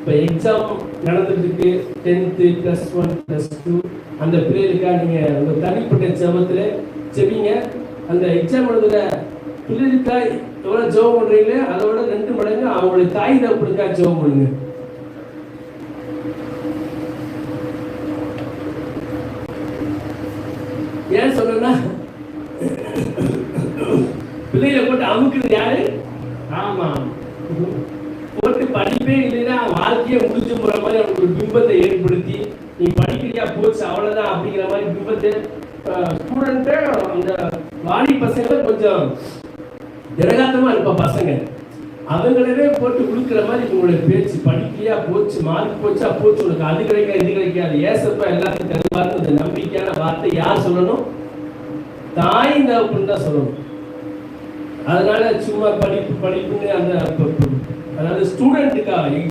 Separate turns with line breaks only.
இப்போ எக்ஸாம் நடந்துட்டு இருக்கு, 10th +1 +2 அந்த பிள்ளைகளுக்காக நீங்கள் உங்கள் தனிப்பட்ட ஜபத்தில் ஜெபிங்க. அந்த எக்ஸாம் எழுதுகிற பிள்ளைகளுக்காக எவ்வளோ ஜெபம் பண்ணுறீங்களோ அதோட 2 மடங்கு அவங்களுடைய தாய் தகப்பனுக்காக ஜெபம் பண்ணுங்க. ஏன் சொன்னா பிள்ளைகளை போட்டு அமுக்குறது யாரு? ஆமா, போட்டு படிப்பே இல்லைன்னா வாழ்க்கையை முடிஞ்சு போற மாதிரி அவனுக்கு ஒரு பிம்பத்தை ஏற்படுத்தி நீ படிக்கிறியா போச்சு அவ்வளவுதான் அப்படிங்கிற மாதிரி பிம்பத்தை ஸ்டூடெண்ட்டை அந்த வாலி பசங்க கொஞ்சம் திரகாத்தமா இருப்பா பசங்க, அவங்களவே போட்டு கொடுக்குற மாதிரி உங்களுடைய பேச்சு. படிக்கிறியா போச்சு, மார்க் போச்சா போச்சு, உனக்கு அது கிடைக்காது இது கிடைக்காது, ஏசப்பா எல்லாத்துக்கும் தருவார்னு அந்த நம்பிக்கையான வார்த்தை யார் சொல்லணும்? தாய் தகப்பன் தான் சொல்லணும். அதனால சும்மா படிப்புன்னு அந்த அதாவது ஸ்டூடெண்ட்டுக்காக